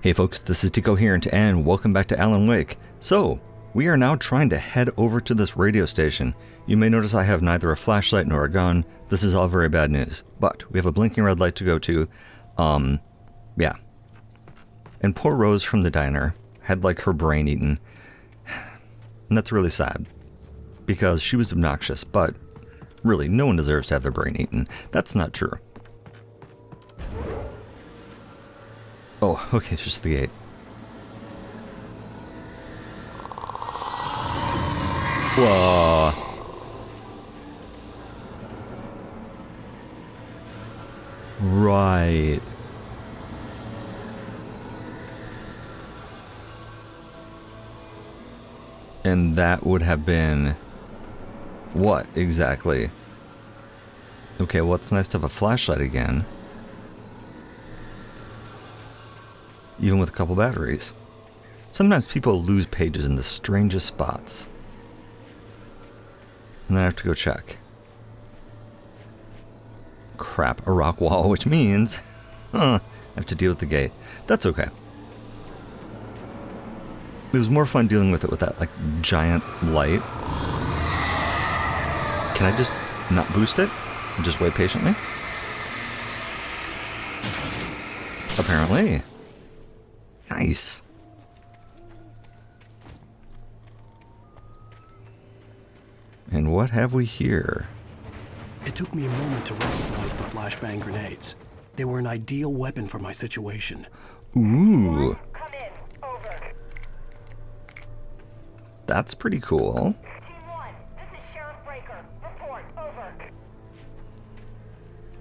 Hey folks, this is Decoherent and welcome back to Alan Wake. So, we are now trying to head over to this radio station. You may notice I have neither a flashlight nor a gun. This is all very bad news. But we have a blinking red light to go to. Yeah. And poor Rose from the diner had like her brain eaten. And that's really sad. Because she was obnoxious, but really no one deserves to have their brain eaten. That's not true. Oh, okay, it's just the gate. Whoa. Right. And that would have been... what, exactly? Okay, well, it's nice to have a flashlight again. Even with a couple batteries. Sometimes people lose pages in the strangest spots. And then I have to go check. Crap, a rock wall, which means... I have to deal with the gate. That's okay. It was more fun dealing with it with that, like, giant light. Can I just not boost it? And just wait patiently? Apparently. Nice. And what have we here? It took me a moment to recognize the flashbang grenades. They were an ideal weapon for my situation. Ooh. Come in. Over. That's pretty cool. Team 1, this is Sheriff Breaker. Report. Over.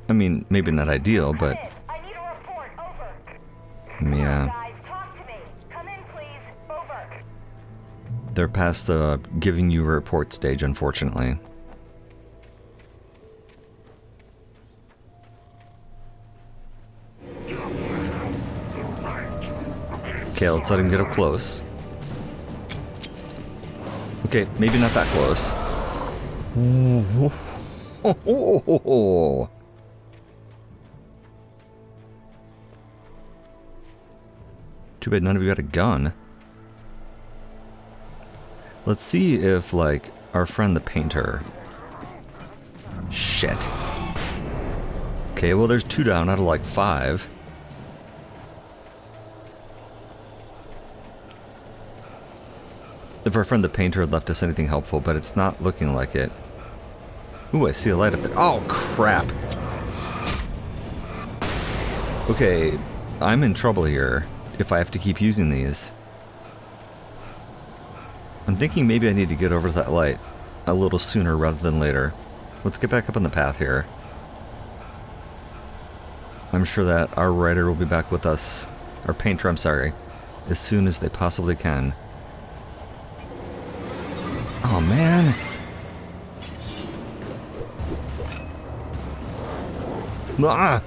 I mean, maybe not ideal, but... Come in. I need a report. Over. yeah. Guys, talk to me. Come in, please. Over. They're past the giving you a report stage, unfortunately. Okay, let's let him get up close. Okay, maybe not that close. Too bad none of you got a gun. Let's see if, like, our friend the painter... Shit. Okay, well there's 2 down out of, like, 5. If our friend the painter had left us anything helpful, but it's not looking like it. Ooh, I see a light up there. Oh, crap! Okay, I'm in trouble here if I have to keep using these. I'm thinking maybe I need to get over to that light a little sooner rather than later. Let's get back up on the path here. I'm sure that our writer will be back with us, our painter, I'm sorry, as soon as they possibly can. Oh man! Ah!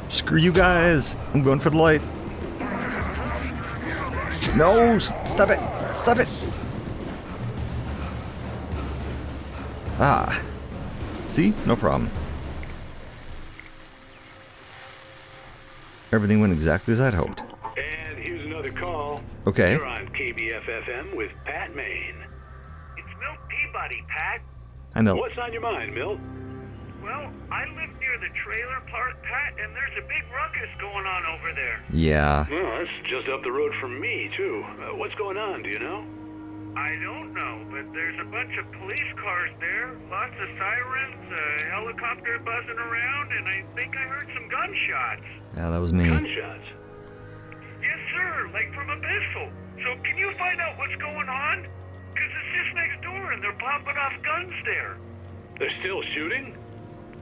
Screw you guys! I'm going for the light. No! Stop it! Stop it! Ah. See? No problem. Everything went exactly as I'd hoped. And here's another call. Okay. You're on KBFFM with Pat Maine. It's Milt Peabody, Pat. Hi, Milt. What's on your mind, Milt? Well, I live near the trailer park, Pat, and there's a big ruckus going on over there. Yeah. Well, that's just up the road from me, too. What's going on, do you know? I don't know, but there's a bunch of police cars there, lots of sirens, a helicopter buzzing around, and I think I heard some gunshots. Yeah, that was me. Gunshots? Yes, sir, like from a pistol. So can you find out what's going on? Because it's just next door and they're popping off guns there. They're still shooting?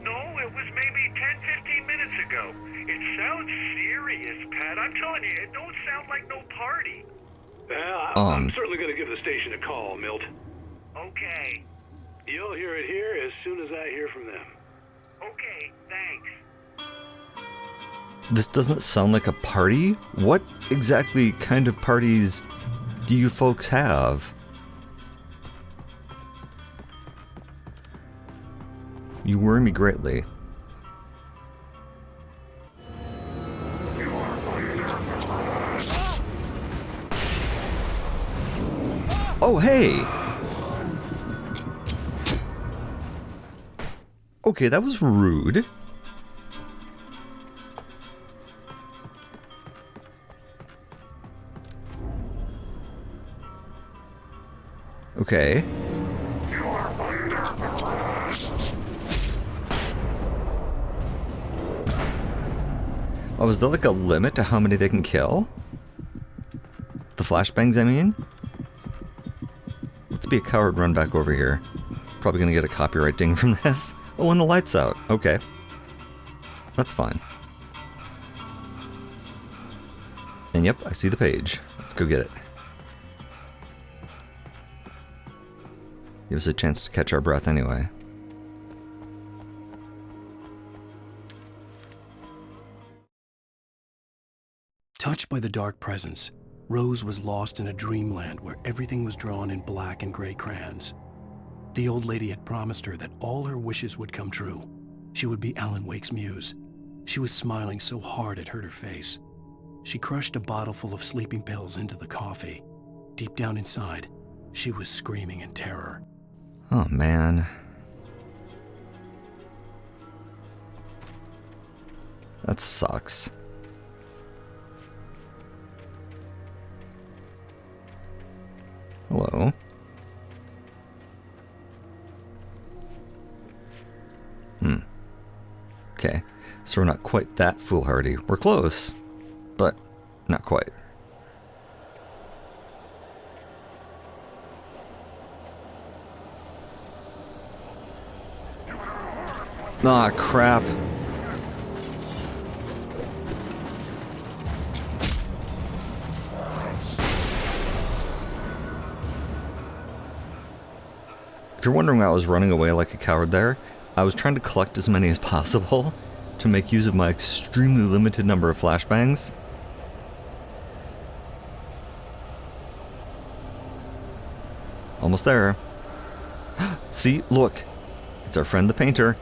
No, it was maybe 10, 15 minutes ago. It sounds serious, Pat. I'm telling you, it don't sound like no party. I'm certainly going to give the station a call, Milt. Okay. You'll hear it here as soon as I hear from them. Okay, thanks. This doesn't sound like a party? What exactly kind of parties do you folks have? You worry me greatly. Oh, hey! Okay, that was rude. Okay. Oh, is there like a limit to how many they can kill? The flashbangs, I mean? Let's be a coward, run back over here. Probably gonna get a copyright ding from this. Oh, and the light's out. Okay. That's fine. And yep, I see the page. Let's go get it. Give us a chance to catch our breath anyway. Touched by the dark presence, Rose was lost in a dreamland where everything was drawn in black and gray crayons. The old lady had promised her that all her wishes would come true. She would be Alan Wake's muse. She was smiling so hard it hurt her face. She crushed a bottle full of sleeping pills into the coffee. Deep down inside, she was screaming in terror. Oh, man. That sucks. Hello. Okay, so we're not quite that foolhardy. We're close, but not quite. Ah, crap. If you're wondering why I was running away like a coward there, I was trying to collect as many as possible to make use of my extremely limited number of flashbangs. Almost there. See, look. It's our friend the painter.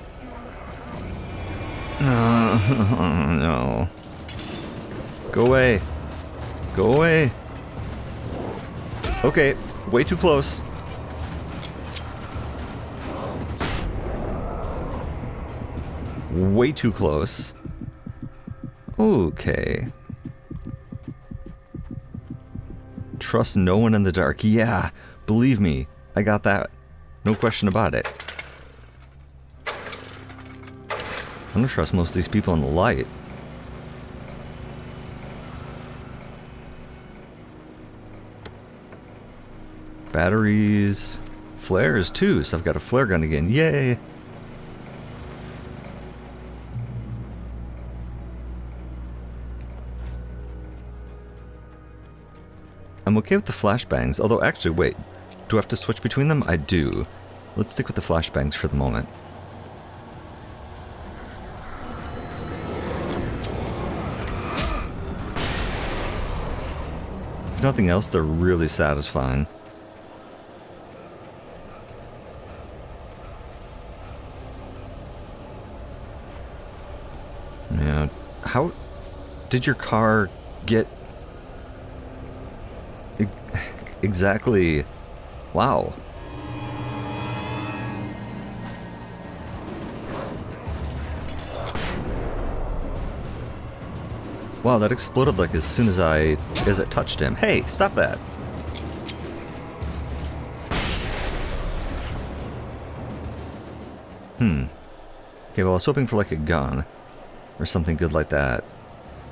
No. Go away. Go away. Okay, way too close. Way too close. Okay. Trust no one in the dark. Yeah, believe me, I got that. No question about it. I'm gonna trust most of these people in the light. Batteries. Flares too, so I've got a flare gun again. Yay! I'm okay with the flashbangs, although actually, wait. Do I have to switch between them? I do. Let's stick with the flashbangs for the moment. If nothing else, they're really satisfying. Yeah. How did your car get... Exactly. Wow. Wow, that exploded like as soon as it touched him. Hey, stop that. Okay, well, I was hoping for like a gun or something good like that,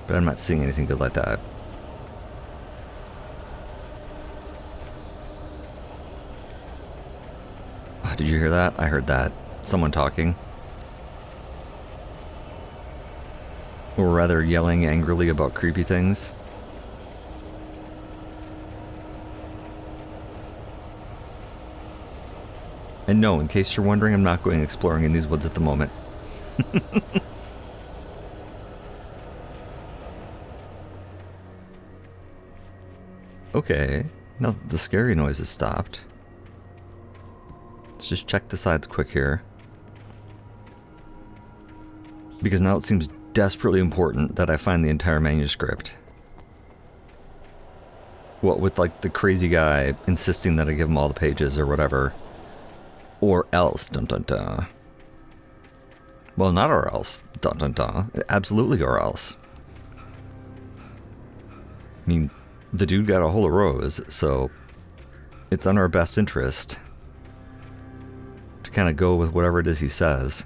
but I'm not seeing anything good like that. Did you hear that? I heard that. Someone talking. Or rather yelling angrily about creepy things. And no, in case you're wondering, I'm not going exploring in these woods at the moment. Okay, now that the scary noise has stopped. Let's just check the sides quick here. Because now it seems desperately important that I find the entire manuscript. What with like the crazy guy insisting that I give him all the pages or whatever. Or else, dun dun dun. Well, not or else, dun dun dun. Absolutely or else. I mean, the dude got a hold of Rose, so it's in our best interest to kind of go with whatever it is he says.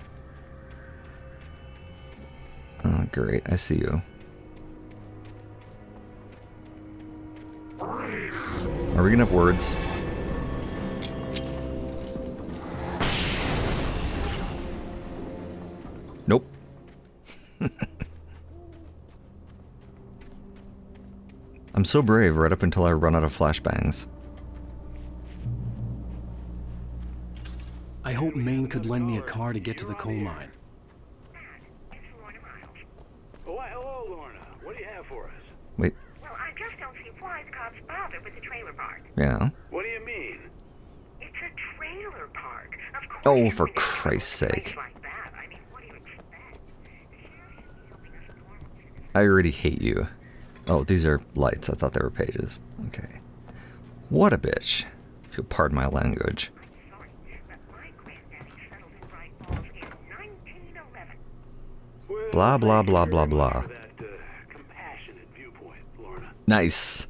Oh, great. I see you. Are we gonna have words? Nope. I'm so brave right up until I run out of flashbangs. I hope Maine could lend me a car to get to the coal mine. Oh, why, hello, Lorna. What do you have for us? Wait. Well, I just don't see why the cops bothered with the trailer park. Yeah. What do you mean? It's a trailer park. Of course. Oh, for Christ's sake. Like that. I mean, what do you expect? I already hate you. Oh, these are lights. I thought they were pages. Okay. What a bitch. If you'll pardon my language. I'm sorry, but my granddaddy settled in Bright Falls in 1911. Well, Blah, blah, thank you blah, very blah, much blah. for that compassionate viewpoint, Lorna. Nice.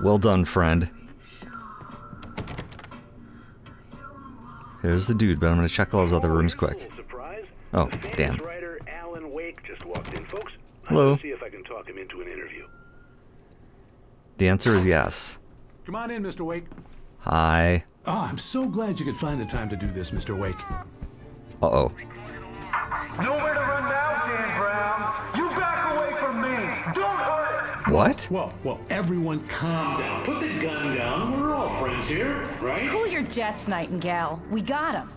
Well done, friend. There's the dude, but I'm gonna check all those other rooms quick. Surprise. Oh, The famous damn. writer Alan Wake just walked in, folks. Hello. Let's see if I can talk him into an interview. The answer is yes. Come on in, Mr. Wake. Hi. Oh, I'm so glad you could find the time to do this, Mr. Wake. Uh-oh. Nowhere to run now, Dan Brown. You back away from me. Don't hurt it. What? Well, everyone calm down. Put the gun down. We're all friends here, right? Cool your jets, Nightingale. We got him.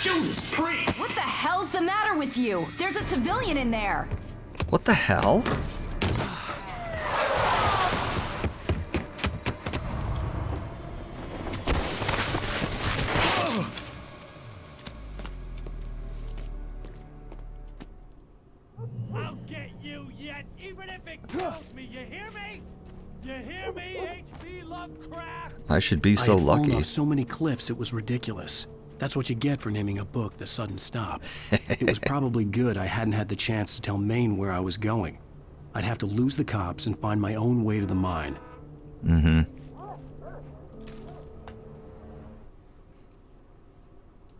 Judas Priest! What the hell's the matter with you? There's a civilian in there. What the hell? I'll get you yet, even if it kills me. You hear me? You hear me, H.P. Lovecraft? I should be so I had fallen lucky. off so many cliffs it was ridiculous. That's what you get for naming a book The Sudden Stop. It was probably good I hadn't had the chance to tell Maine where I was going. I'd have to lose the cops and find my own way to the mine. Mm-hmm.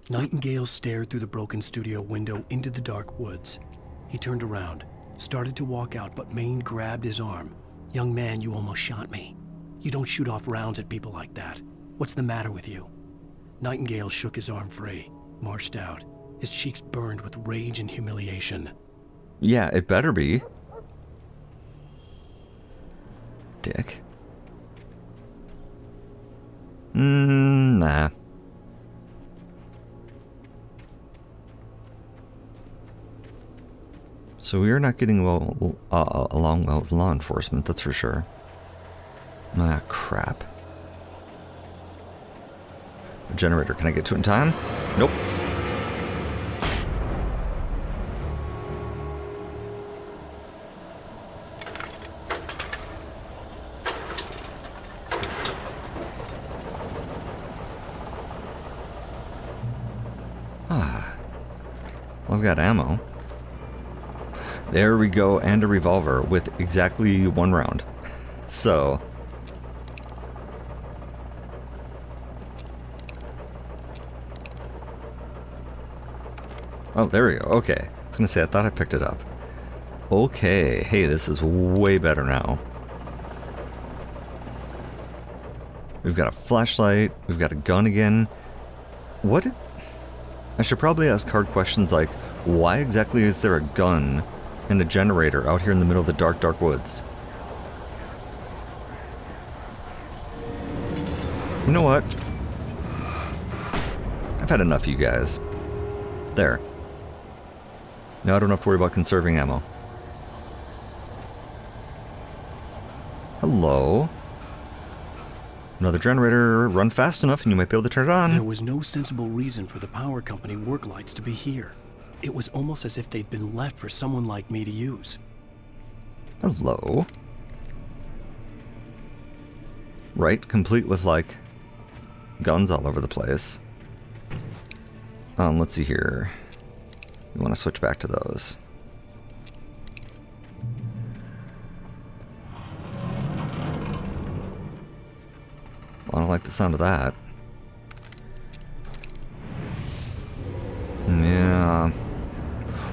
Nightingale stared through the broken studio window into the dark woods. He turned around, started to walk out, but Maine grabbed his arm. "Young man, you almost shot me. You don't shoot off rounds at people like that. What's the matter with you?" Nightingale shook his arm free, marched out. His cheeks burned with rage and humiliation. Yeah, it better be. Dick. Nah. So we are not getting along well with law enforcement, that's for sure. Ah, crap. A generator, can I get to it in time? Nope. Ah. Well, I've got ammo. There we go, and a revolver with exactly 1 round. So... Oh, there we go. Okay. I was gonna say, I thought I picked it up. Okay. Hey, this is way better now. We've got a flashlight. We've got a gun again. What? I should probably ask hard questions like, why exactly is there a gun and a generator out here in the middle of the dark, dark woods? You know what? I've had enough of you guys. There. Now I don't have to worry about conserving ammo. Hello. Another generator. Run fast enough and you might be able to turn it on. There was no sensible reason for the power company work lights to be here. It was almost as if they'd been left for someone like me to use. Hello. right? Complete with, like, guns all over the place. Let's see here. We want to switch back to those. Well, I don't like the sound of that. Yeah.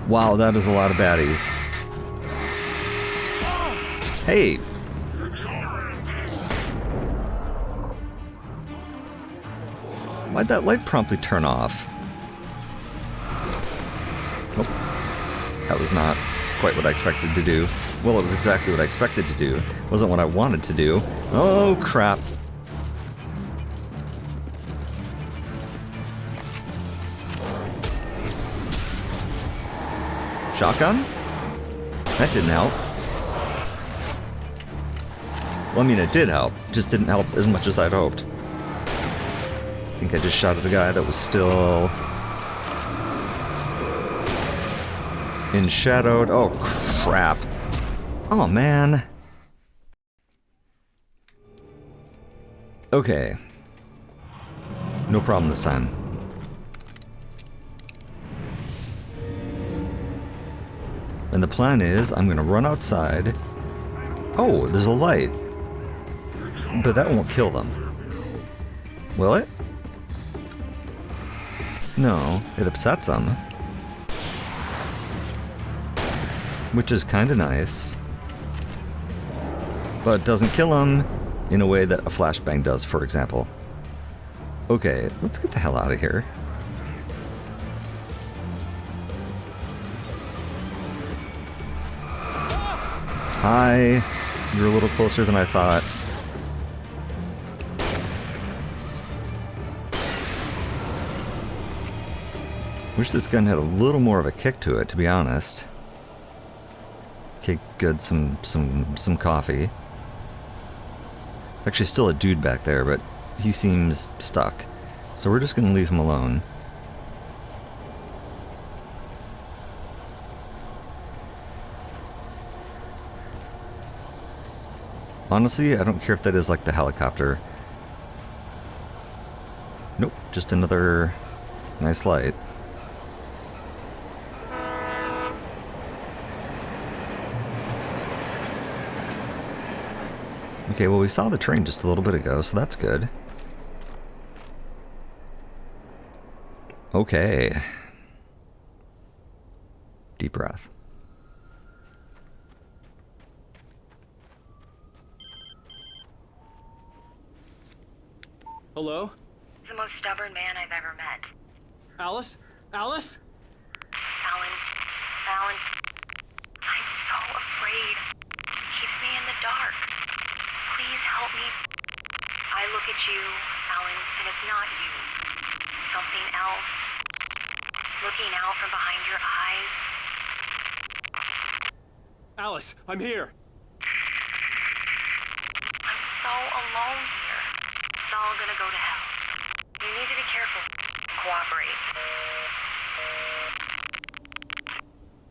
Wow, that is a lot of baddies. Hey! Why'd that light promptly turn off? Oh, that was not quite what I expected to do. Well, it was exactly what I expected to do. It wasn't what I wanted to do. Oh, crap. Shotgun? That didn't help. Well, I mean, it did help. Just didn't help as much as I'd hoped. I think I just shot at a guy that was still in shadowed. Oh, crap. Oh, man. Okay. No problem this time. And the plan is, I'm gonna run outside. Oh, there's a light. But that won't kill them. Will it? No, it upsets them. Which is kinda nice. But doesn't kill them in a way that a flashbang does, for example. Okay, let's get the hell out of here. Hi, you're a little closer than I thought. Wish this gun had a little more of a kick to it, to be honest. Okay, good, some coffee. Actually, still a dude back there, but he seems stuck. So we're just gonna leave him alone. Honestly, I don't care if that is like the helicopter. Nope, just another nice light. Okay, well, we saw the train just a little bit ago, so that's good. Okay. Deep breath. Hello? The most stubborn man I've ever met. Alice? Alice? Alan, I'm so afraid. It keeps me in the dark. Please help me. I look at you, Alan, and it's not you. Something else. Looking out from behind your eyes. Alice, I'm here. I'm so alone here. It's all gonna go to hell. You need to be careful. Cooperate.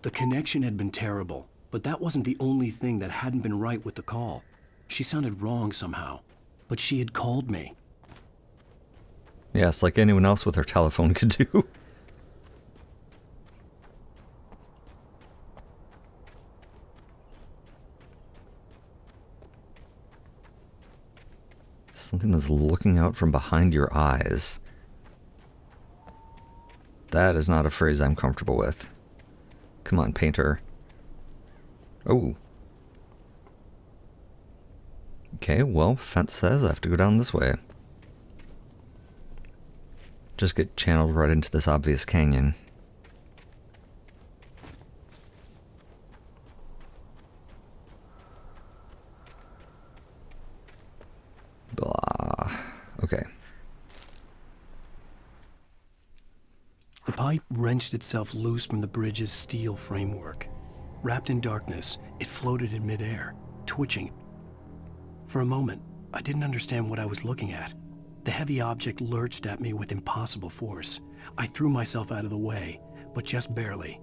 The connection had been terrible, but that wasn't the only thing that hadn't been right with the call. She sounded wrong somehow, but she had called me. Yes, like anyone else with her telephone could do. Something that's looking out from behind your eyes. That is not a phrase I'm comfortable with. Come on, painter. Oh. Okay, well, fence says I have to go down this way. Just get channeled right into this obvious canyon. Blah. Okay. The pipe wrenched itself loose from the bridge's steel framework. Wrapped in darkness, it floated in midair, twitching. For a moment, I didn't understand what I was looking at. The heavy object lurched at me with impossible force. I threw myself out of the way, but just barely.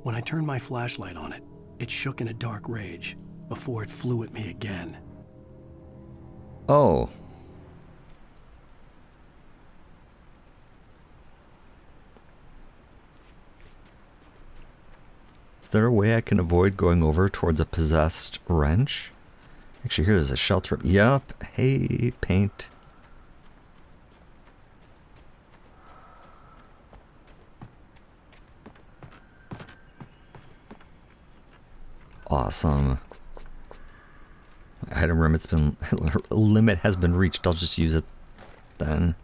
When I turned my flashlight on it, it shook in a dark rage before it flew at me again. Oh, there a way I can avoid going over towards a possessed wrench? Actually, here's a shelter. Yup. Hey, paint. Awesome. Item limit has been reached. I'll just use it then.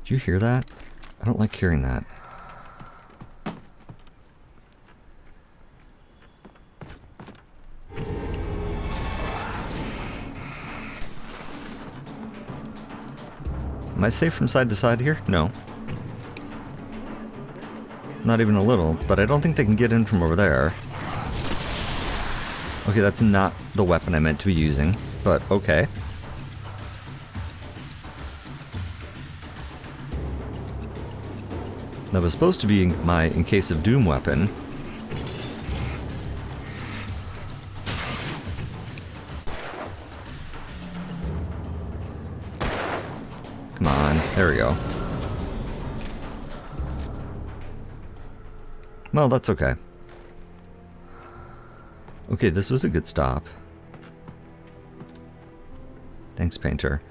Did you hear that? I don't like hearing that. Am I safe from side to side here? No. Not even a little, but I don't think they can get in from over there. Okay, that's not the weapon I meant to be using, but okay. That was supposed to be my in case of doom weapon. Come on, there we go. Well, that's okay. Okay, this was a good stop. Thanks, painter.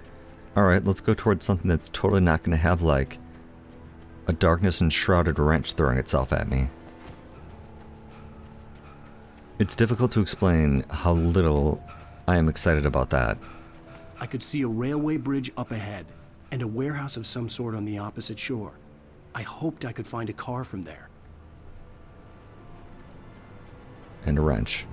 Alright, let's go towards something that's totally not going to have, like, a darkness enshrouded wrench throwing itself at me. It's difficult to explain how little I am excited about that. I could see a railway bridge up ahead, and a warehouse of some sort on the opposite shore. I hoped I could find a car from there. And a wrench.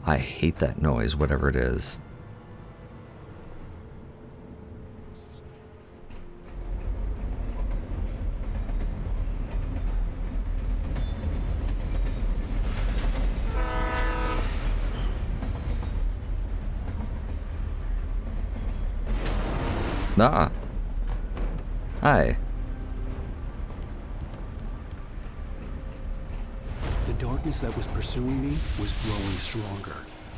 I hate that noise, whatever it is. Ah. Hi. The darkness that was pursuing me was growing stronger,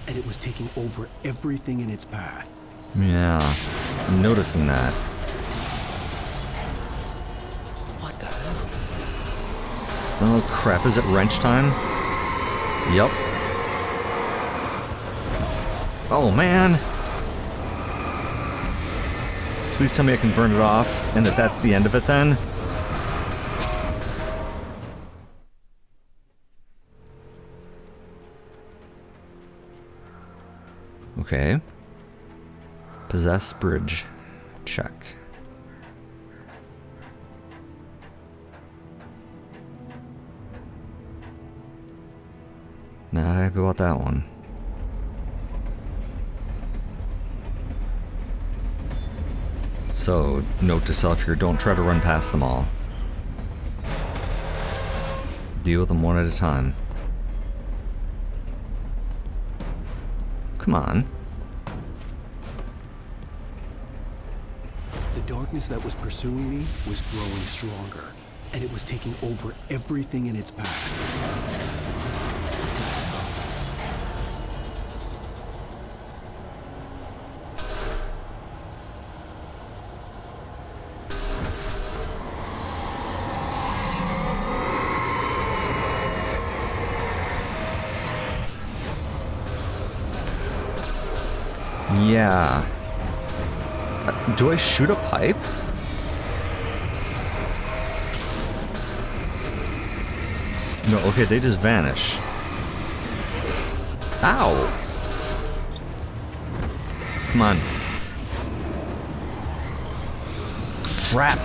and it was taking over everything in its path. Yeah, I'm noticing that. What the hell? Oh crap, is it wrench time? Yup. Oh man! Please tell me I can burn it off, and that's the end of it then? Okay. Possess bridge. Check. Not happy about that one. So, note to self here, don't try to run past them all. Deal with them one at a time. Come on. The darkness that was pursuing me was growing stronger, and it was taking over everything in its path. Yeah. Do I shoot a pipe? No, okay, they just vanish. Ow! Come on. Crap!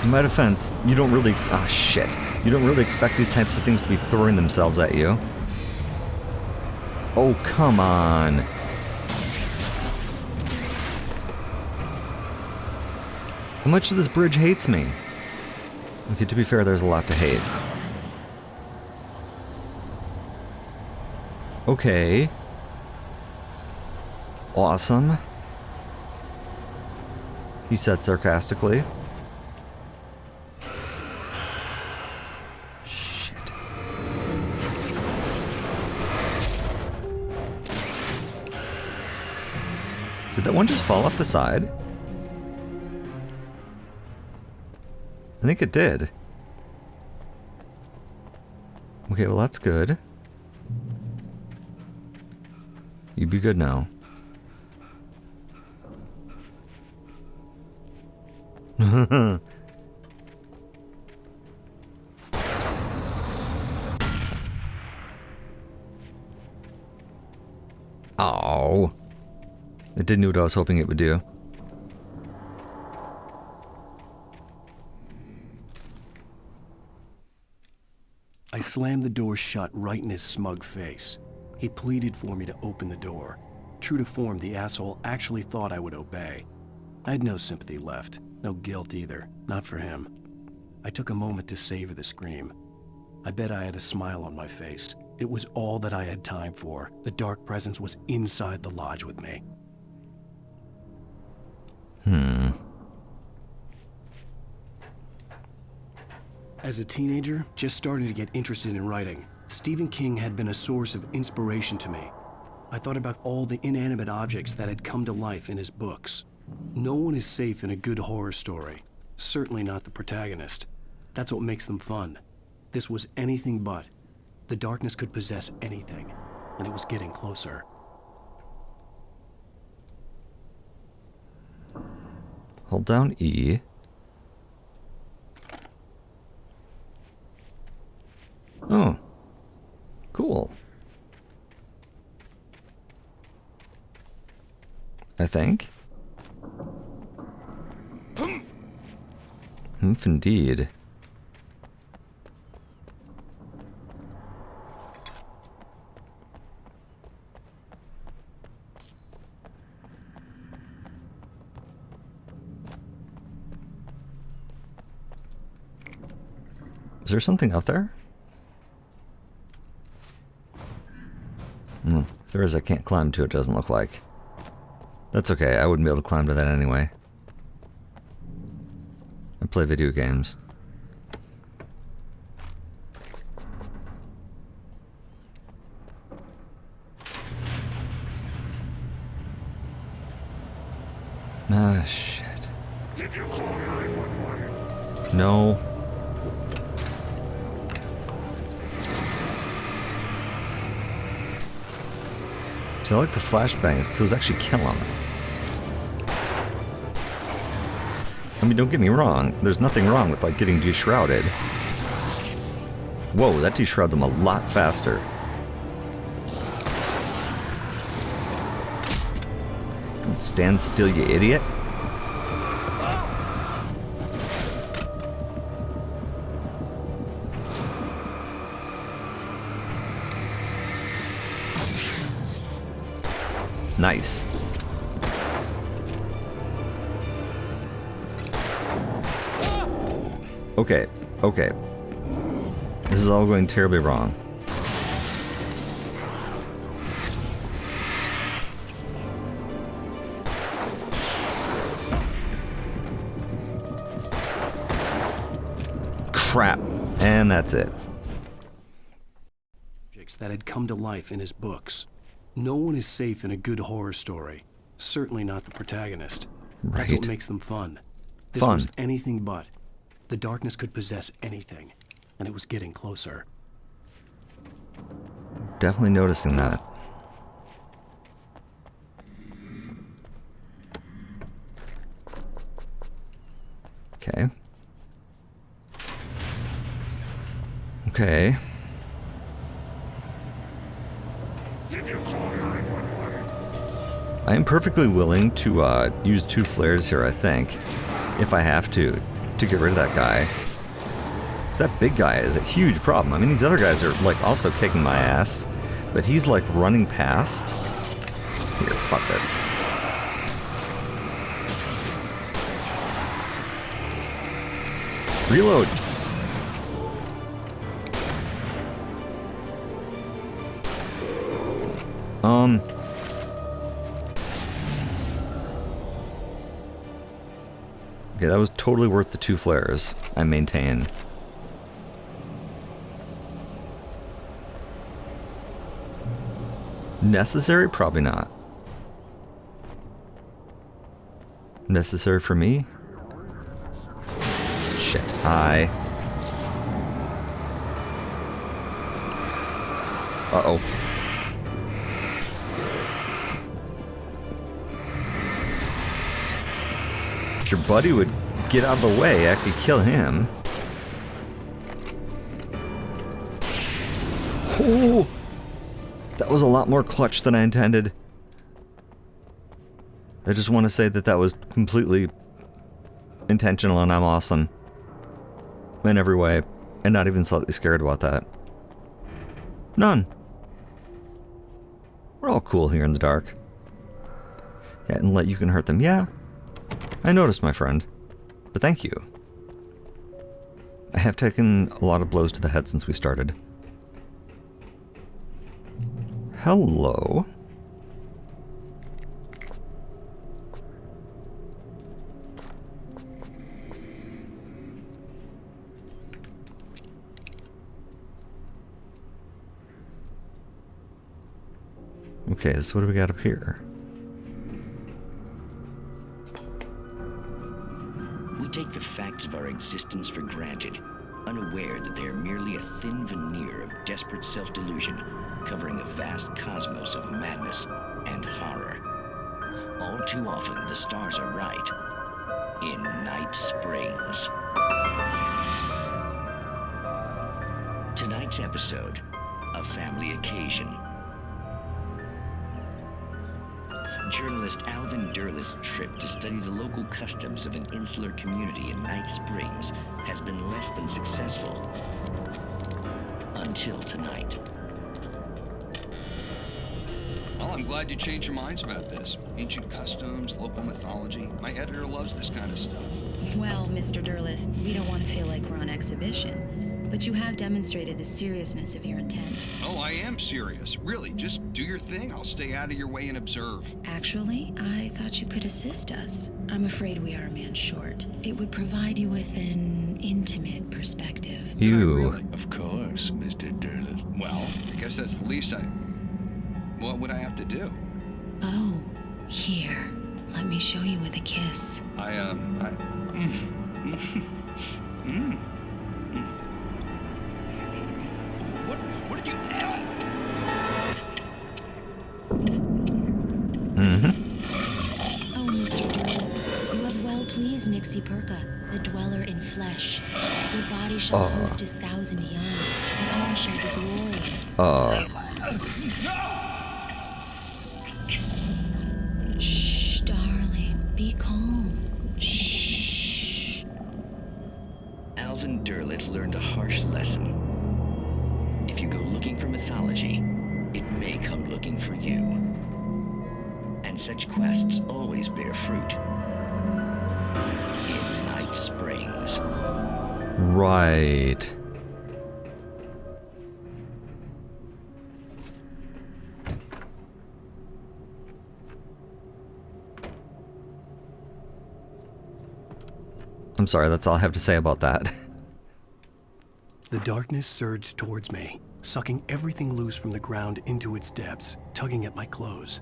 In my defense, you don't really shit. You don't really expect these types of things to be throwing themselves at you. Oh, come on. How much of this bridge hates me? Okay, to be fair, there's a lot to hate. Okay. Awesome. He said sarcastically. that one just fall off the side? I think it did. Okay, well that's good. You be good now. Oh. It didn't do what I was hoping it would do. I slammed the door shut right in his smug face. He pleaded for me to open the door. True to form, the asshole actually thought I would obey. I had no sympathy left, no guilt either, not for him. I took a moment to savor the scream. I bet I had a smile on my face. It was all that I had time for. The dark presence was inside the lodge with me. As a teenager, just starting to get interested in writing, Stephen King had been a source of inspiration to me. I thought about all the inanimate objects that had come to life in his books. No one is safe in a good horror story. Certainly not the protagonist. That's what makes them fun. This was anything but. The darkness could possess anything, and it was getting closer. Hold down E. Oh. Cool. I think. Indeed. Is there something out there? If there is, I can't climb to it, doesn't look like. That's okay, I wouldn't be able to climb to that anyway. I play video games. Ah, shit. Did you call 911? No. So I like the flashbangs, because those actually kill him. I mean, don't get me wrong, there's nothing wrong with, like, getting deshrouded. Whoa, that deshrouds them a lot faster. Don't stand still, you idiot. Nice. Okay, okay. This is all going terribly wrong. Crap. And that's it. That had come to life in his books. No one is safe in a good horror story. Certainly not the protagonist. Right. That's what makes them fun. This was anything but. The darkness could possess anything, and it was getting closer. Definitely noticing that. Okay. Okay. I am perfectly willing to use 2 flares here, I think, if I have to get rid of that guy. Because that big guy is a huge problem. I mean, these other guys are, like, also kicking my ass, but he's, like, running past. Here, fuck this. Reload. Okay, that was totally worth the 2 flares, I maintain. Necessary? Probably not. necessary for me? Shit. Hi. Uh-oh. If your buddy would get out of the way, I could kill him. Oh! That was a lot more clutch than I intended. I just want to say that that was completely intentional and I'm awesome. In every way. And not even slightly scared about that. None. We're all cool here in the dark. Yeah, and let you can hurt them. Yeah. I noticed, my friend. But thank you. I have taken a lot of blows to the head since we started. Hello. Okay, so what do we got up here? We take the facts of our existence for granted, unaware that they are merely a thin veneer of desperate self-delusion, covering a vast cosmos of madness and horror. All too often, the stars are right. In Night Springs. Tonight's episode, A Family Occasion. Journalist Alvin Derleth's trip to study the local customs of an insular community in Night Springs has been less than successful. Until tonight. Well, I'm glad you changed your minds about this. Ancient customs, local mythology. My editor loves this kind of stuff. Well, Mr. Derleth, we don't want to feel like we're on exhibition. But you have demonstrated the seriousness of your intent. Oh, I am serious. Really, just do your thing. I'll stay out of your way and observe. Actually, I thought you could assist us. I'm afraid we are a man short. It would provide you with an intimate perspective. You. Really? Of course, Mr. Derleth. Well, I guess that's the least I... What would I have to do? Oh, here. Let me show you with a kiss. What did you... Oh, Mr. Derleth, you have well pleased Nixie Perka, the dweller in flesh. Your body shall host his 1,000 young, and all shall be glory. Shh, darling, be calm. Shh. Alvin Derleth learned a harsh lesson. If you go looking for mythology, it may come looking for you. And such quests always bear fruit. In Night Springs. Right. I'm sorry, that's all I have to say about that. The darkness surged towards me, sucking everything loose from the ground into its depths, tugging at my clothes.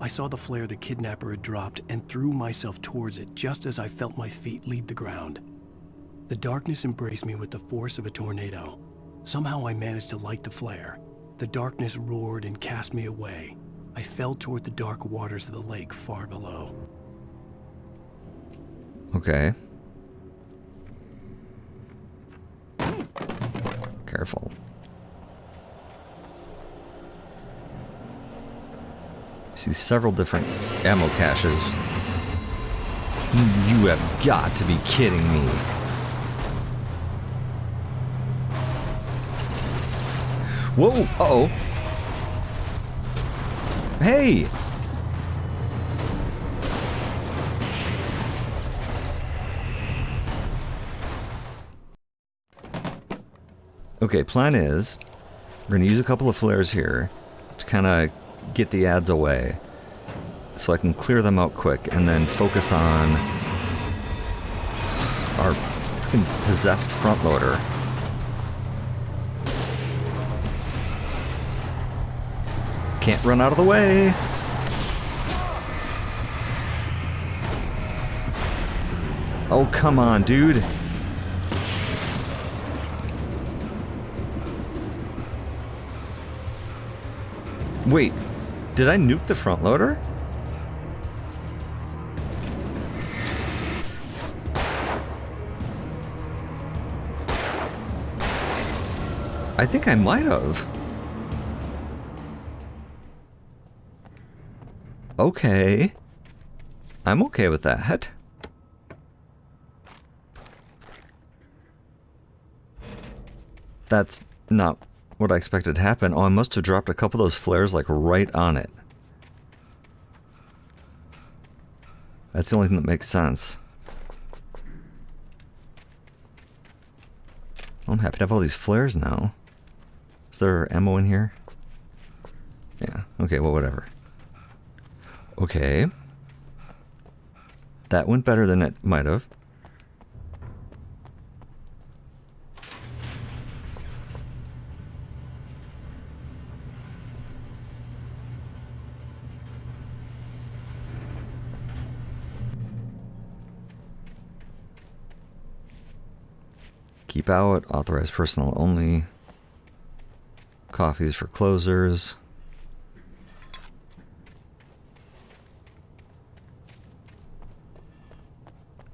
I saw the flare the kidnapper had dropped and threw myself towards it just as I felt my feet leave the ground. The darkness embraced me with the force of a tornado. Somehow I managed to light the flare. The darkness roared and cast me away. I fell toward the dark waters of the lake far below. Okay. Careful. I see several different ammo caches. You have got to be kidding me. Whoa! Uh-oh. Hey! Okay, plan is, we're gonna use a couple of flares here to kind of get the ads away so I can clear them out quick and then focus on our freaking possessed front loader. Can't run out of the way. Oh, come on, dude. Wait, did I nuke the front loader? I think I might have. Okay. I'm okay with that. That's not what I expected to happen. Oh, I must have dropped a couple of those flares like right on it. That's the only thing that makes sense. I'm happy to have all these flares now. Is there ammo in here? Yeah, okay, well, whatever. Okay. That went better than it might have. Keep out, authorized personnel only. Coffees for closers.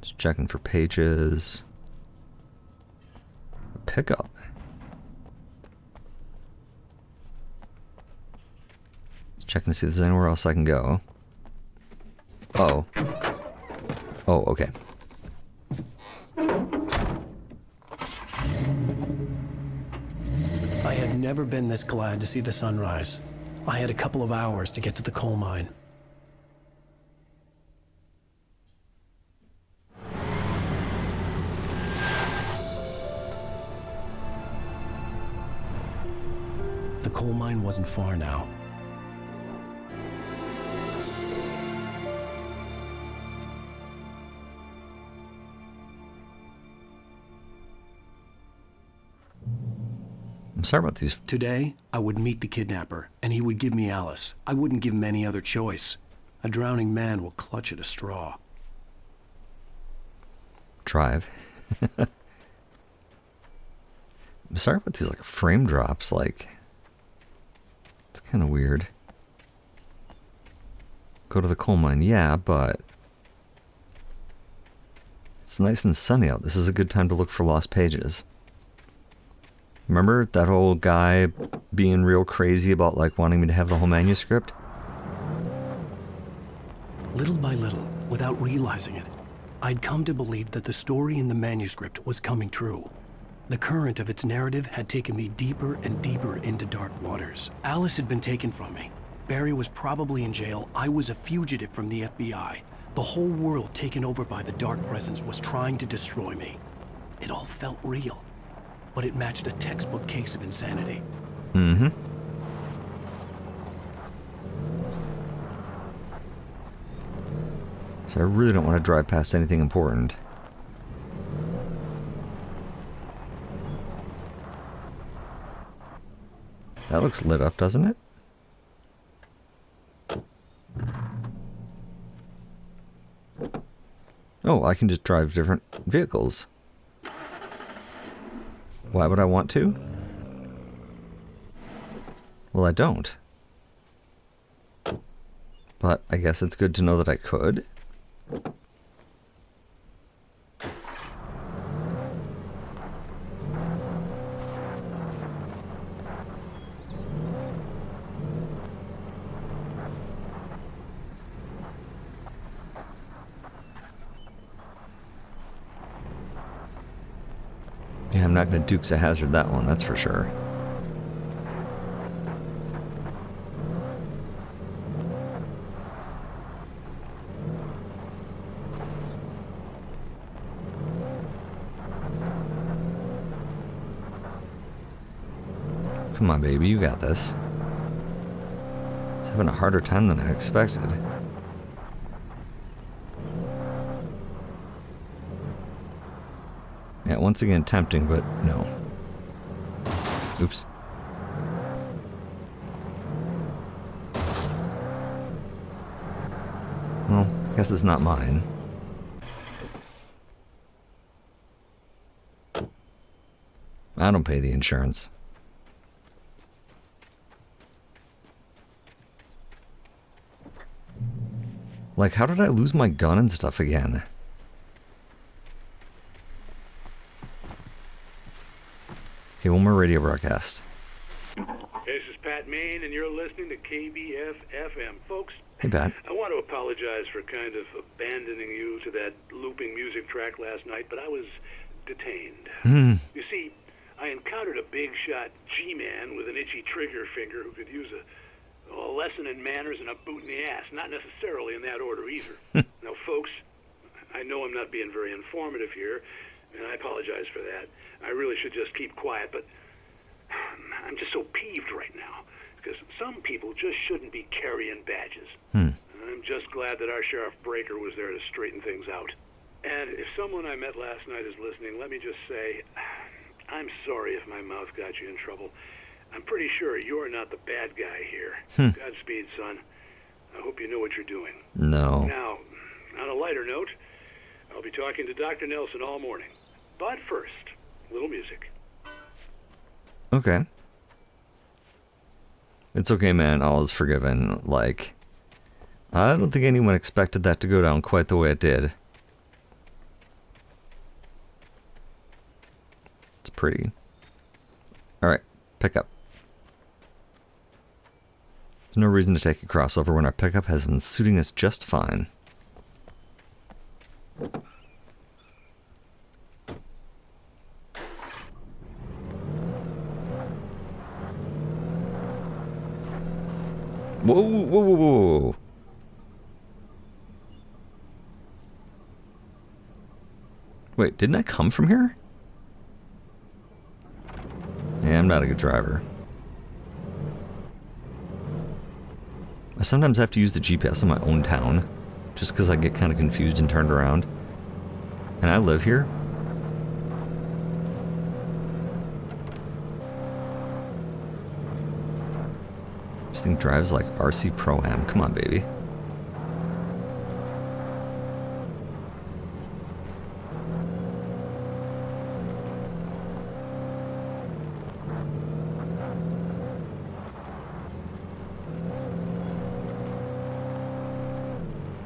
Just checking for pages. A pickup. Checking to see if there's anywhere else I can go. Uh-oh. Oh, okay. I had never been this glad to see the sunrise. I had a couple of hours to get to the coal mine. The coal mine wasn't far now. I'm sorry about these. Today, I would meet the kidnapper, and he would give me Alice. I wouldn't give him any other choice. A drowning man will clutch at a straw. Drive. I'm sorry about these like frame drops, like it's kind of weird. Go to the coal mine, yeah, but it's nice and sunny out. This is a good time to look for lost pages. Remember that whole guy being real crazy about like wanting me to have the whole manuscript? Little by little, without realizing it, I'd come to believe that the story in the manuscript was coming true. The current of its narrative had taken me deeper and deeper into dark waters. Alice had been taken from me. Barry was probably in jail. I was a fugitive from the FBI. The whole world taken over by the dark presence was trying to destroy me. It all felt real, but it matched a textbook case of insanity. Mm-hmm. So I really don't want to drive past anything important. That looks lit up, doesn't it? Oh, I can just drive different vehicles. Why would I want to? Well, I don't. But I guess it's good to know that I could. Yeah, I'm not going to Dukes of Hazzard that one, that's for sure. Come on, baby, you got this. It's having a harder time than I expected. Yeah, once again tempting, but no. Oops. Well, I guess it's not mine. I don't pay the insurance. Like, how did I lose my gun and stuff again? Okay, one more radio broadcast. This is Pat Main, and you're listening to KBF-FM. Folks, hey, Pat. I want to apologize for kind of abandoning you to that looping music track last night, but I was detained. You see, I encountered a big-shot G-man with an itchy trigger finger who could use a lesson in manners and a boot in the ass. Not necessarily in that order either. Now, folks, I know I'm not being very informative here, and I apologize for that. I really should just keep quiet, but I'm just so peeved right now, because some people just shouldn't be carrying badges. I'm just glad that our Sheriff Breaker was there to straighten things out. And if someone I met last night is listening, let me just say, I'm sorry if my mouth got you in trouble. I'm pretty sure you're not the bad guy here. Godspeed, son. I hope you know what you're doing. No. Now, on a lighter note, I'll be talking to Dr. Nelson all morning. But first, a little music. Okay. It's okay, man. All is forgiven. Like, I don't think anyone expected that to go down quite the way it did. It's pretty. Alright, pick up. There's no reason to take a crossover when our pickup has been suiting us just fine. Whoa, whoa, whoa, whoa. Wait, didn't I come from here? Yeah, I'm not a good driver. I sometimes have to use the GPS in my own town, just because I get kind of confused and turned around. And I live here. This thing drives like RC Pro-Am. Come on, baby.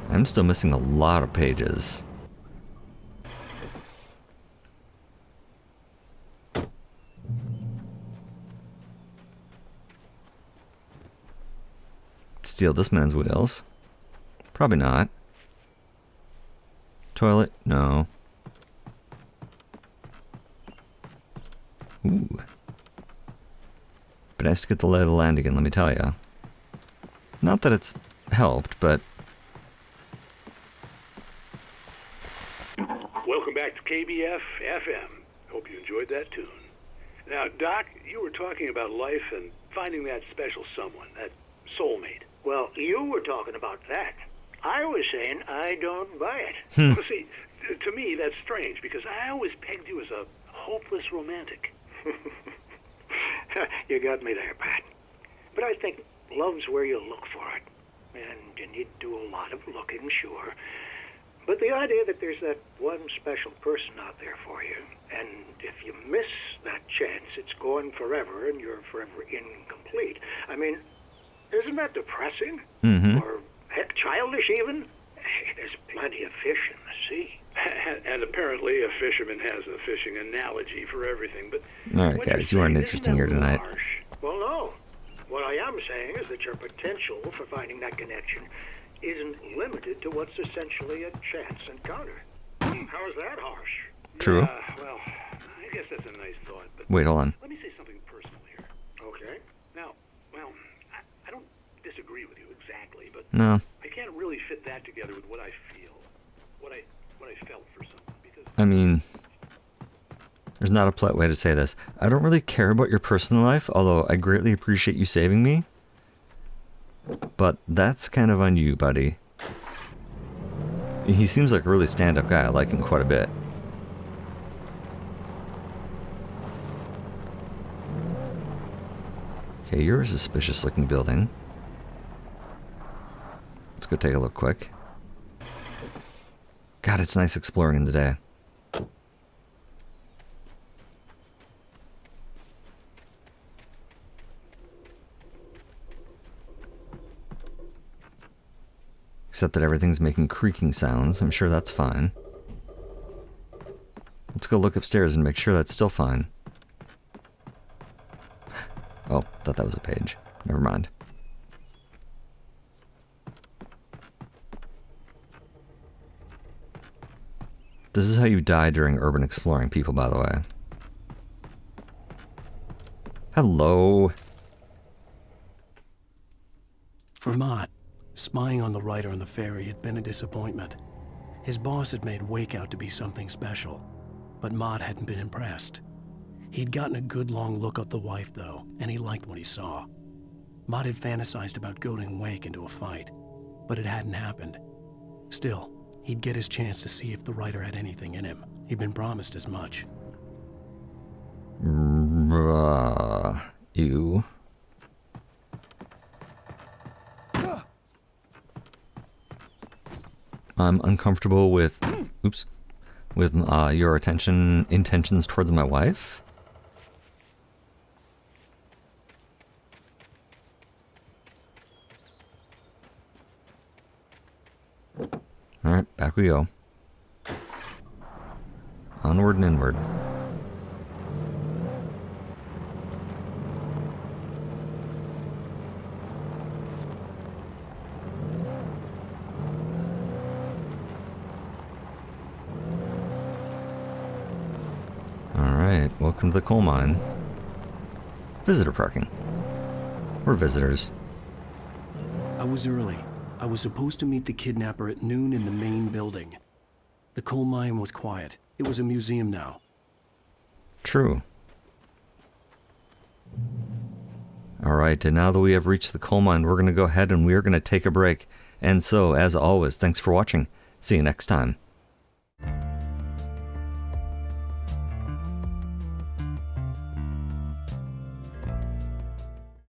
I'm still missing a lot of pages. Steal this man's wheels. Probably not. Toilet? No. Ooh. But nice to get the lay of the land again, let me tell ya. Not that it's helped, but... Welcome back to KBF-FM. Hope you enjoyed that tune. Now, Doc, you were talking about life and finding that special someone, that soulmate. Well, you were talking about that. I was saying I don't buy it. Well, see, to me, that's strange, because I always pegged you as a hopeless romantic. You got me there, Pat. But I think love's where you look for it. And you need to do a lot of looking, sure. But the idea that there's that one special person out there for you, and if you miss that chance, it's gone forever, and you're forever incomplete. I mean, isn't that depressing? Or, heck, childish even? Hey, there's plenty of fish in the sea. And apparently a fisherman has a fishing analogy for everything, but... Alright, guys, you aren't interesting here tonight. Harsh? Well, no. What I am saying is that your potential for finding that connection isn't limited to what's essentially a chance encounter. How is that harsh? True. Well, I guess that's a nice thought, but... Wait, hold on. Let me say something personal here. Okay. Now, well, I don't disagree with you exactly, but... No. I can't really fit that together with what I feel. What I felt for someone, because... I mean... There's not a polite way to say this. I don't really care about your personal life, although I greatly appreciate you saving me. But that's kind of on you, buddy. He seems like a really stand-up guy. I like him quite a bit. Okay, you're a suspicious-looking building. Let's go take a look quick. God, it's nice exploring in the day. Except that everything's making creaking sounds. I'm sure that's fine. Let's go look upstairs and make sure that's still fine. Oh, thought that was a page. Never mind. This is how you die during urban exploring, people, by the way. Hello. For Mott, spying on the writer on the ferry had been a disappointment. His boss had made Wake out to be something special, but Mott hadn't been impressed. He'd gotten a good long look at the wife, though, and he liked what he saw. Mott had fantasized about goading Wake into a fight, but it hadn't happened. Still, he'd get his chance to see if the writer had anything in him. He'd been promised as much. You. I'm uncomfortable with, with your intentions towards my wife. All right, back we go. Onward and inward. Alright, welcome to the coal mine. Visitor parking. We're visitors. I was early. I was supposed to meet the kidnapper at noon in the main building. The coal mine was quiet. It was a museum now. True. Alright, and now that we have reached the coal mine, we're going to go ahead and we are going to take a break. And so, as always, thanks for watching. See you next time.